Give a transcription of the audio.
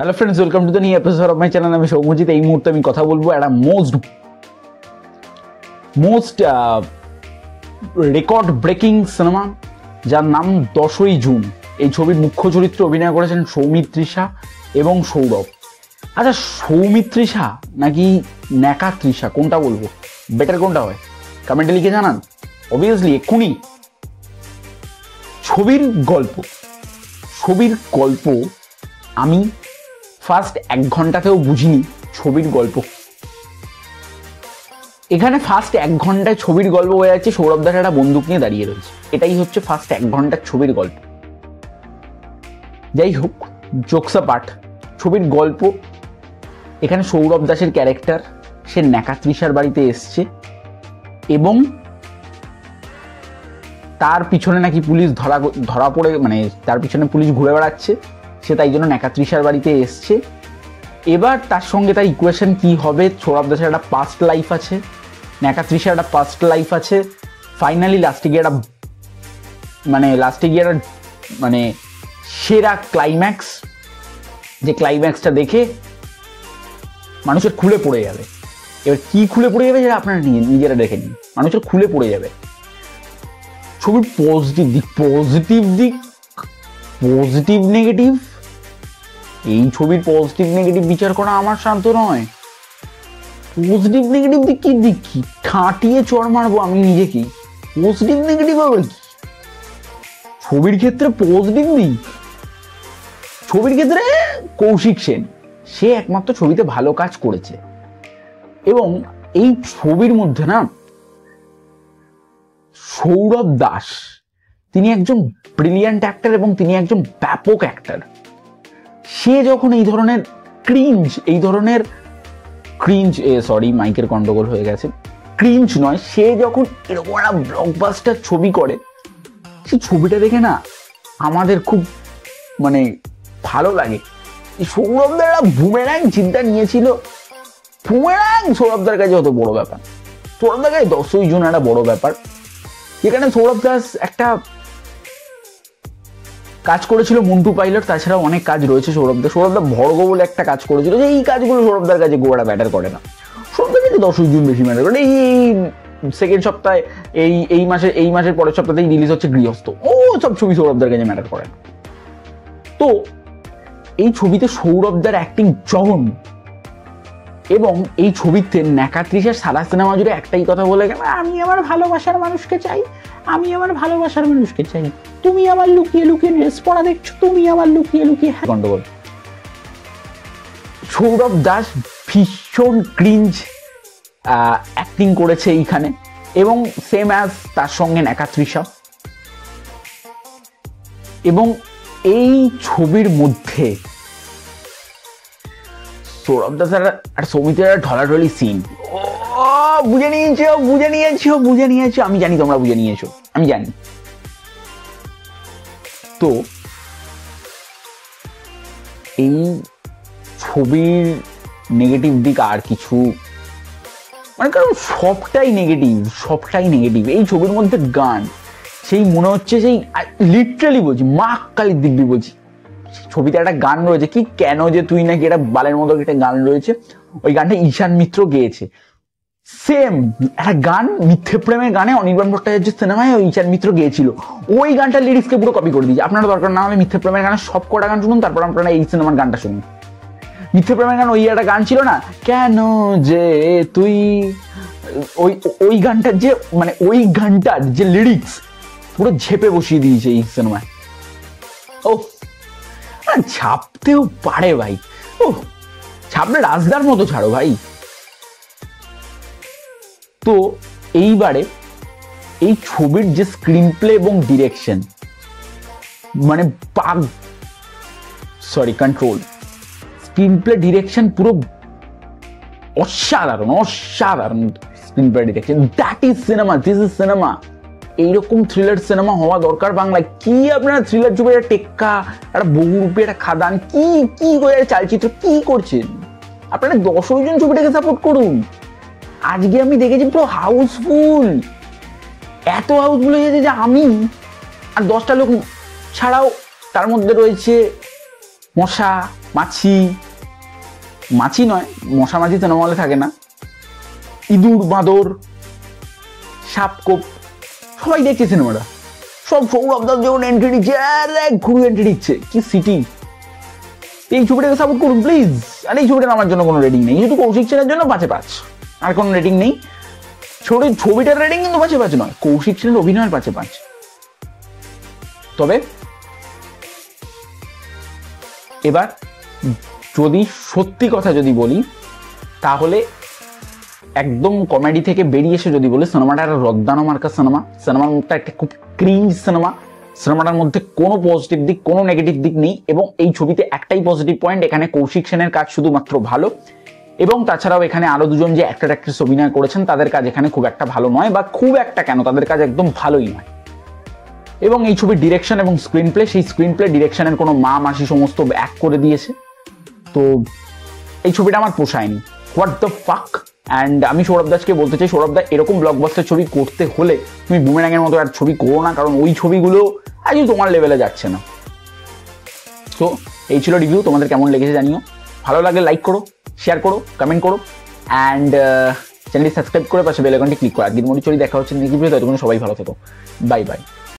Hello friends, welcome to the new episode of my channel. আমি সৌম্যজিৎ। এই মুহূর্তে আমি কথা বলবো একটা মোস্ট রেকর্ড ব্রেকিং সিনেমা, যার নাম 10ই জুন। এই ছবির মুখ্য চরিত্রে অভিনয় করেছেন সৌমিত্রিষা এবং সৌরভ। আচ্ছা, সৌমিত্রিষা নাকি ন্যাকা তৃষা, কোনটা বলবো, বেটার কোনটা হয়? কমেন্টে লিখে জানান অবভিয়াসলি এক্ষুনি। ছবির গল্প আমি ফার্স্ট 1 ঘন্টাতেও বুঝিনি ছবির গল্প। এখানে ফার্স্ট 1 ঘন্টায় ছবির গল্প হয়ে যাচ্ছে সৌরভ দাস একটা বন্দুক নিয়ে দাঁড়িয়ে রয়েছে। এটাই হচ্ছে ফার্স্ট 1 ঘন্টার ছবির গল্প। যাই হোক, জোকস অ্যাপার্ট, ছবির গল্প এখানে সৌরভ দাসের ক্যারেক্টার, সে ন্যাকাতৃষার বাড়িতে এসছে এবং তার পিছনে নাকি পুলিশ ধরা পড়ে, মানে তার পিছনে পুলিশ ঘুরে বেড়াচ্ছে, সে তাই জন্য ন্যাকাতৃষার বাড়িতে এসছে। এবার তার সঙ্গে তার ইকুয়েশন কি হবে? সৌরভ দাসের একটা পাস্ট লাইফ আছে, ন্যাকাতৃষার একটা পাস্ট লাইফ আছে। ফাইনালি লাস্টে গিয়ে একটা মানে সেরা ক্লাইম্যাক্স, যে ক্লাইম্যাক্সটা দেখে মানুষের খুলে পড়ে যাবে। এবার কি খুলে পড়ে যাবে সেটা আপনারা নিজেরা দেখে নিন। মানুষের খুলে পড়ে যাবে। ছবির পজিটিভ নেগেটিভ, এই ছবির পজিটিভ নেগেটিভ বিচার করা আমার শান্ত নয়। পজিটিভ নেগেটিভ দিক কি ঠাঁটিয়ে চড় মারবো আমি নিজেকেই। পজিটিভ নেগেটিভ আবার কি? ছবির ক্ষেত্রে পজিটিভ দিক, ছবির ক্ষেত্রে কৌশিক সেন, সে একমাত্র ছবিতে ভালো কাজ করেছে। এবং এই ছবির মধ্যে না সৌরভ দাস, তিনি একজন ব্রিলিয়ান্ট অ্যাক্টর এবং তিনি একজন ব্যাপক অ্যাক্টর। সে যখন এই ধরনের মাইকের গন্ডগোল হয়ে গেছে, ক্রিঞ্জ নয়, সে যখন এরকম একটা ব্লকবাস্টার ছবি করে, সে ছবিটা দেখে না আমাদের খুব মানে ভালো লাগে। সৌরভদার একটা বুমেরাং চিন্তা নিয়েছিল, বুমেরাং সৌরভদার কাছে অত বড় ব্যাপার, সৌরভদার কাছে 10ই জুন একটা বড় ব্যাপার। যেখানে সৌরভ দাস একটা কাজ করেছিল মন্টু পাইলট, তাছাড়াও অনেক কাজ রয়েছে সৌরভদা ভর্গ বলে একটা কাজ করেছিল, যে এই কাজগুলো সৌরভদার কাছে গোড়া ব্যাটার করে না। সৌরভদার কাছে 10ই জুন বেশি ম্যাটার করে। এই সেকেন্ড সপ্তাহে এই মাসের পরের সপ্তাহেই রিলিজ হচ্ছে গৃহস্থ, ও সব ছবি সৌরভদার কাছে ম্যাটার করে না। তো এই ছবিতে সৌরভদার অ্যাক্টিং জঘন্য। এবং এই ছবিতে ন্যাকাতৃষার সারা সিনেমা জুড়ে একটাই কথা বলে গেল, আমি আমার ভালোবাসার মানুষকে চাই, তুমি আমার লুকিয়ে লুকিয়ে ড্রেস পরা দেখছো, তুমি আমার লুকিয়ে লুকিয়ে গন্ডগোল। সৌরভ দাস ভীষণ ক্রিঞ্জ অ্যাক্টিং করেছে এইখানে, এবং সেম অ্যাজ তার সঙ্গে ন্যাকাতৃষা। এবং এই ছবির মধ্যে সৌরভ দাস আর সৌমিত্রের ঢলাঢলি সিন, বুঝে নিয়েছো, আমি জানি তোমরা বুঝে নিয়েছো, আমি জানি। তো এই ছবির নেগেটিভ দিক আর কিছু, মানে কারণ সবটাই নেগেটিভ। এই ছবির মধ্যে গান, সেই মনে হচ্ছে, সেই লিটারালি বলছি, মা কালীর দিব্যি বলছি, ছবিতে একটা গান রয়েছে, কি কেন যে তুই নাকি, একটা বালের মতো একটা গান রয়েছে, ওই গানটা ঈশান মিত্র গেয়েছে। সেম একটা গান মিথ্যে প্রেমের গানে অনির্বাণ ভট্টাচার্যের সিনেমায় ওই ঈশান মিত্র গেয়েছিল, ওই গানটার লিরিক্সকে পুরো কপি করে দিয়েছে। আপনারা দরকার না হলে মিথ্যে প্রেমের গানের সব কটা গান শুনুন, তারপর আপনারা এই সিনেমার গানটা শুনুন। মিথ্যে প্রেমের গান ওই একটা গান ছিল না, কেন যে তুই, ওই গানটার যে মানে ওই গানটার যে লিরিক্স পুরো ঝেপে বসিয়ে দিয়েছে এই সিনেমায়। ও ছাপতেও পারে ভাই, ও ছাপলে রাজদার মতো ছাড়ো ভাই। তো এইবারে এই ছবির যে স্ক্রিন প্লে এবং ডিরেকশন, মানে কন্ট্রোল, স্ক্রিন প্লে ডিরেকশন পুরো অসাধারণ screen play direction. That is cinema, this is cinema. এইরকম থ্রিলার সিনেমা হওয়া দরকার বাংলায়। কি আপনারা থ্রিলার ছবি, একটা টেক্কা, একটা বহুরূপী, একটা খাদান, কি করে চালচিত্র কি করছেন আপনারা? 10ই জুন ছবিটাকে সাপোর্ট করুন। আজকে আমি দেখেছি পুরো হাউসফুল, এত হাউসফুল হয়ে গেছে যে আমি আর 10টা লোক ছাড়াও, তার মধ্যে রয়েছে মশা মাছি, মাছি নয়, মশা মাছি সিনেমা হলে থাকে না, ইঁদুর বাঁদর সাপ কোপ সবাই দেখছে সিনেমাটা। সব সৌরভ দাস যখন এন্ট্রি দিচ্ছে ঘুরে এন্ট্রি দিচ্ছে, কি সিটি। এই ছবিটাকে সাপোর্ট করুন প্লিজ। আর এই ছবিটা আমার জন্য কোনো রেটিং নেই, শুধু কৌশিক সেনের জন্য 5/5, আর কোনো রেটিং নেই। ছবিটার রেটিং কিন্তু 5/5 নয়, কৌশিক সেনের অভিনয়ের 5/5। তবে এবার যদি সত্যি কথা যদি বলি, তাহলে একদম কমেডি থেকে বেরিয়ে এসে যদি বলি, সিনেমাটা একটা রদ্দানো মার্কা সিনেমা। সিনেমার মধ্যে একটা খুব ক্রিঞ্জ সিনেমা। সিনেমাটার মধ্যে কোনো পজিটিভ দিক, কোনো নেগেটিভ দিক নেই। এবং এই ছবিতে একটাই পজিটিভ পয়েন্ট, এখানে কৌশিক সেনের কাজ শুধুমাত্র ভালো। এবং তাছাড়াও এখানে আরো দুজন যে অ্যাক্টর অ্যাক্ট্রেস অভিনয় করেছেন, তাদের কাজ এখানে খুব একটা ভালো নয়, বা খুব একটা কেন, তাদের কাজ একদম ভালোই নয়। এবং এই ছবির ডিরেকশন এবং স্ক্রিন প্লে, সেই স্ক্রিন প্লে ডিরেকশনের কোনো মা মাসি সমস্ত এক করে দিয়েছে। তো এই ছবিটা আমার পোষায়নি। What the fuck. অ্যান্ড আমি সৌরভ দাসকে বলতে চাই, সৌরভ দা এরকম ব্লকবাস্টার ছবি করতে হলে তুমি বুমেরাঙের মতো আর ছবি করো না, কারণ ওই ছবিগুলো আজও তোমার লেভেলে যাচ্ছে না। তো এই ছিল রিভিউ, তোমাদের কেমন লেগেছে জানিও। ভালো লাগলে লাইক করো, শেয়ার করো, কমেন্ট করো, অ্যান্ড চ্যানেলটি সাবস্ক্রাইব করে পাশে বেল আইকনটি ক্লিক করো। আজকের মতো চলি, দেখা হচ্ছে নেক্সট ভিডিওতে। ততক্ষণ সবাই ভালো থেকো, বাই বাই।